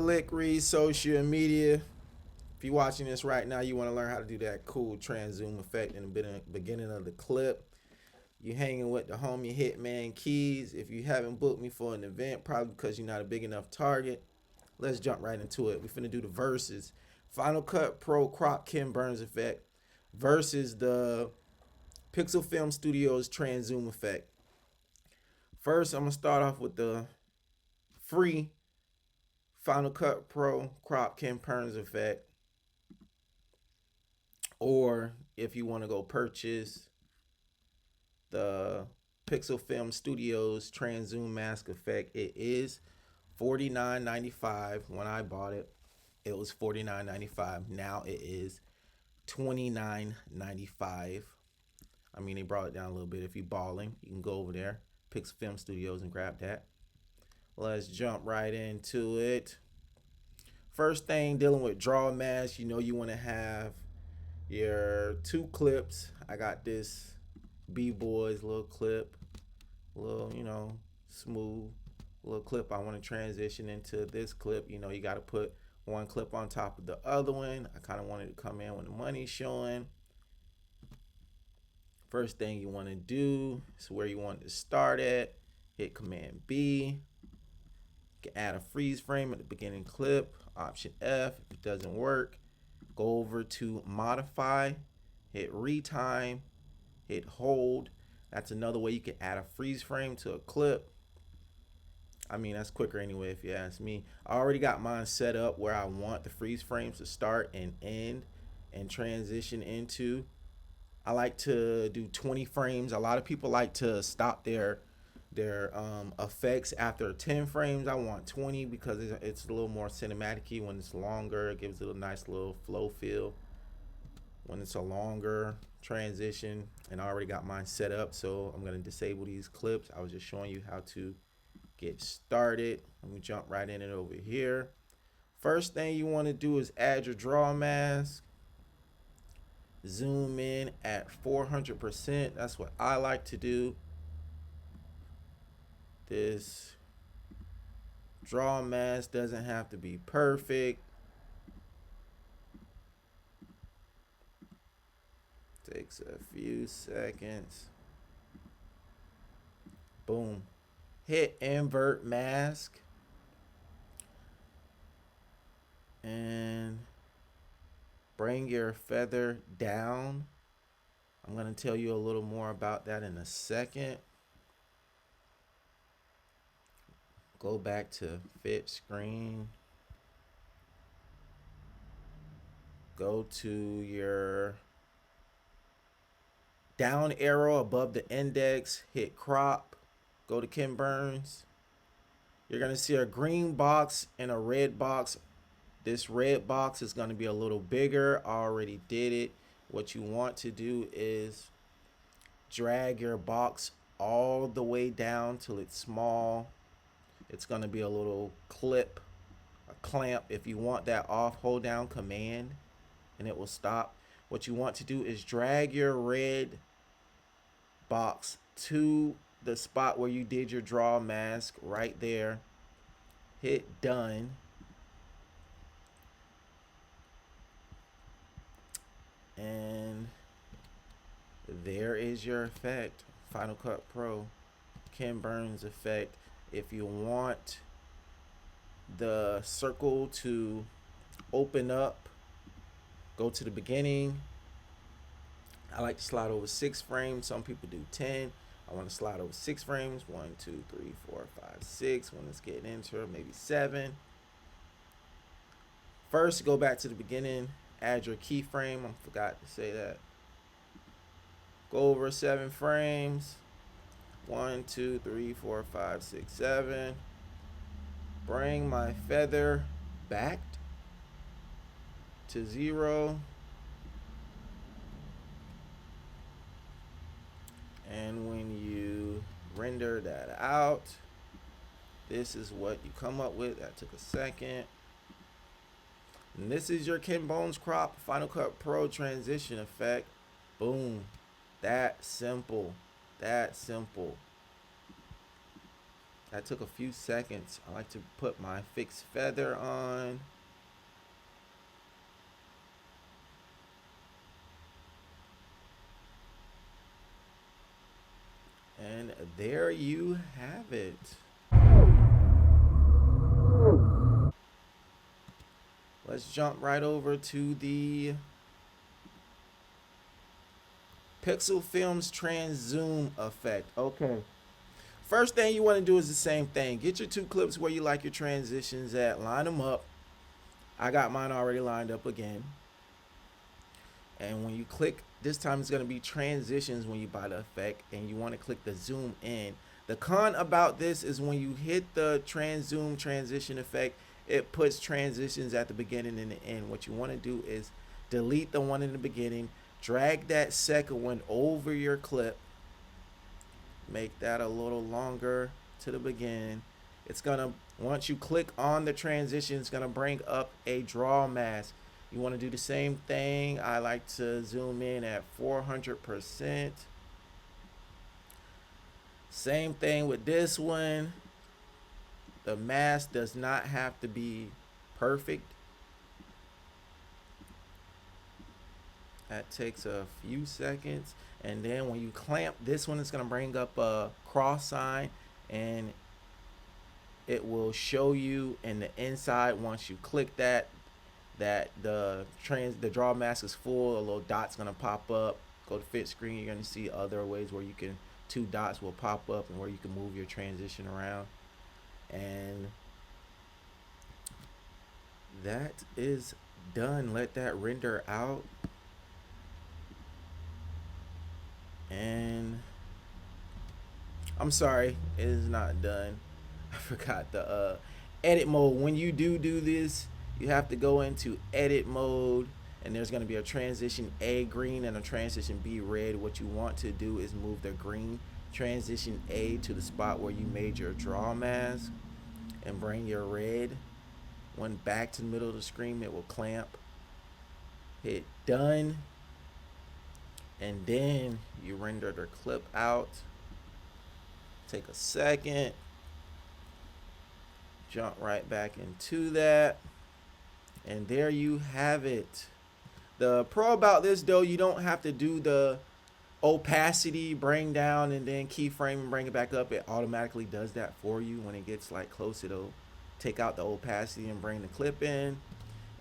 Slick Read Social Media. If you're watching this right now, you want to learn how to do that cool Transzoom effect in the beginning of the clip. You hanging with the homie Hitman Keys. If you haven't booked me for an event, probably because you're not a big enough target, let's jump right into it. We're finna do the verses. Final Cut Pro Crop Ken Burns effect versus the Pixelfilm Studios Transzoom effect. First, I'm gonna start off with the free Final Cut Pro Crop Ken Burns effect. Or if you want to go purchase the Pixelfilm Studios Transzoom Mask Effect, it is $49.95. When I bought it, it was $49.95. Now it is $29.95. I mean, they brought it down a little bit. If you're balling, you can go over there, Pixelfilm Studios, and grab that. Let's jump right into it. First thing, dealing with draw mask, you know you want to have your two clips. I got this B-Boys little clip, little, smooth little clip. I want to transition into this clip. You got to put one clip on top of the other one. I kind of wanted to come in when the money's showing. First thing you want to do is where you want to start at. Hit Command B. You can add a freeze frame at the beginning clip. Option F. If it doesn't work, go over to modify, hit retime, hit hold. That's another way you can add a freeze frame to a clip. I mean, that's quicker anyway, if you ask me. I already got mine set up where I want the freeze frames to start and end and transition into. I like to do 20 frames. A lot of people like to stop their effects after 10 frames. I want 20 because it's a little more cinematic-y. When it's longer, it gives it a nice little flow feel. When it's a longer transition, and I already got mine set up, so I'm going to disable these clips. I was just showing you how to get started. Let me jump right in it over here. First thing you want to do is add your draw mask. Zoom in at 400%. That's what I like to do. This draw mask doesn't have to be perfect. Takes a few seconds. Boom. Hit invert mask. And bring your feather down. I'm going to tell you a little more about that in a second. Go back to fit screen. Go to your down arrow above the index. Hit crop. Go to Ken Burns. You're going to see a green box and a red box. This red box is going to be a little bigger. I already did it. What you want to do is drag your box all the way down till it's small. It's going to be a little clip, a clamp. If you want that off, hold down Command and it will stop. What you want to do is drag your red box to the spot where you did your draw mask right there. Hit done. And there is your effect. Final Cut Pro Ken Burns effect. If you want the circle to open up, go to the beginning. I like to slide over 6 frames. Some people do 10. I want to slide over 6 frames. 1, 2, 3, 4, 5, 6. When it's getting into it, maybe 7. First, go back to the beginning. Add your keyframe. I forgot to say that. Go over 7 frames. 1, 2, 3, 4, 5, 6, 7. Bring my feather back to 0. And when you render that out, this is what you come up with. That took a second. And this is your Ken Burns Crop Final Cut Pro transition effect. Boom. That simple. That simple. That took a few seconds. I like to put my fixed feather on. And there you have it. Let's jump right over to the Pixelfilm's Transzoom effect. Okay. First thing you want to do is the same thing. Get your two clips where you like your transitions at. Line them up. I got mine already lined up again. And when you click, this time it's going to be transitions when you buy the effect, and you want to click the zoom in. The con about this is when you hit the Transzoom transition effect, it puts transitions at the beginning and the end. What you want to do is delete the one in the beginning, drag that second one over your clip, make that a little longer to the beginning. It's gonna, once you click on the transition, it's gonna bring up a draw mask. You want to do the same thing. I like to zoom in at 400%. Same thing with this one. The mask does not have to be perfect. That takes a few seconds. And then when you clamp, this one is going to bring up a cross sign, and it will show you in the inside once you click that the draw mask is full. A little dot's going to pop up. Go to fit screen, you're going to see other ways where you can, two dots will pop up and where you can move your transition around. And that is done. Let that render out. And I'm sorry, it is not done. I forgot the edit mode. When you do this, you have to go into edit mode, and there's going to be a transition A green and a transition B red. What you want to do is move the green transition A to the spot where you made your draw mask, and bring your red one back to the middle of the screen. It will clamp. Hit done, and then you render the clip out. Take a second, jump right back into that, and there you have it. The pro about this though, you don't have to do the opacity bring down and then keyframe and bring it back up. It automatically does that for you. When it gets like close, it'll take out the opacity and bring the clip in,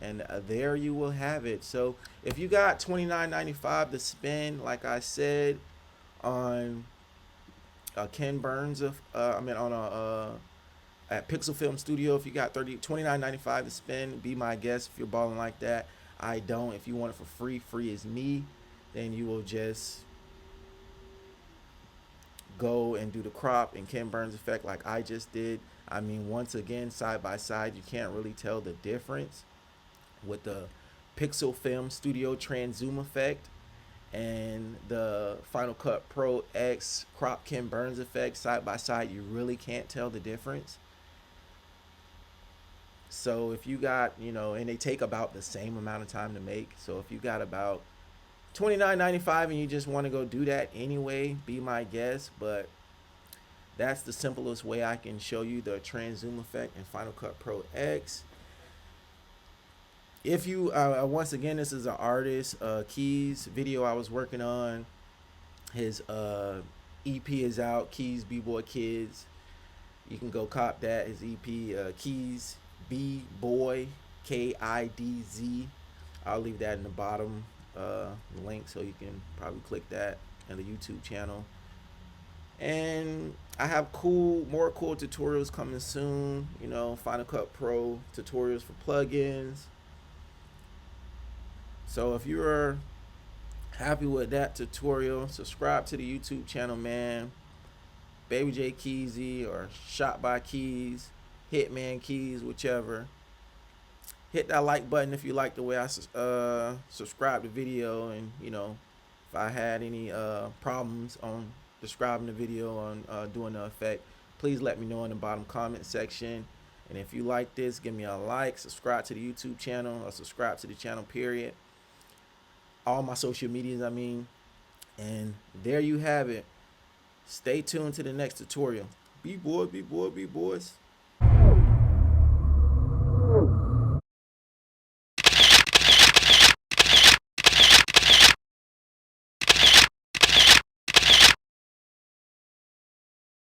and there you will have it. So if you got $29.95 to spend, like I said, on Ken Burns of on a at Pixelfilm Studio, if you got $29.95 to spend, be my guest if you're balling like that. I don't. If you want it for free is me, then you will just go and do the crop and Ken Burns effect like I just did. I mean, once again, side by side, you can't really tell the difference with the Pixelfilm Studio Transzoom effect and the Final Cut Pro X crop Ken Burns effect. Side by side, you really can't tell the difference. So if you got, and they take about the same amount of time to make. So if you got about $29.95 and you just want to go do that anyway, be my guest. But that's the simplest way I can show you the Transzoom effect in Final Cut Pro X. If you, once again, this is an artist, Keys video I was working on. His EP is out, Keys B-Boy Kids. You can go cop that. His EP, Keys B-Boy, K-I-D-Z. I'll leave that in the bottom link, so you can probably click that in the YouTube channel. And I have more cool tutorials coming soon. Final Cut Pro tutorials for plugins. So if you're happy with that tutorial, subscribe to the YouTube channel, man. Baby J Keezy or Shot by Keys, hitmankeys, whichever. Hit that like button if you like the way I subscribe the video, and if I had any problems on describing the video, on doing the effect, please let me know in the bottom comment section. And if you like this, give me a like, subscribe to the YouTube channel, or subscribe to the channel, period. All my social medias, and there you have it. Stay tuned to the next tutorial. B boy, B boy, B boys.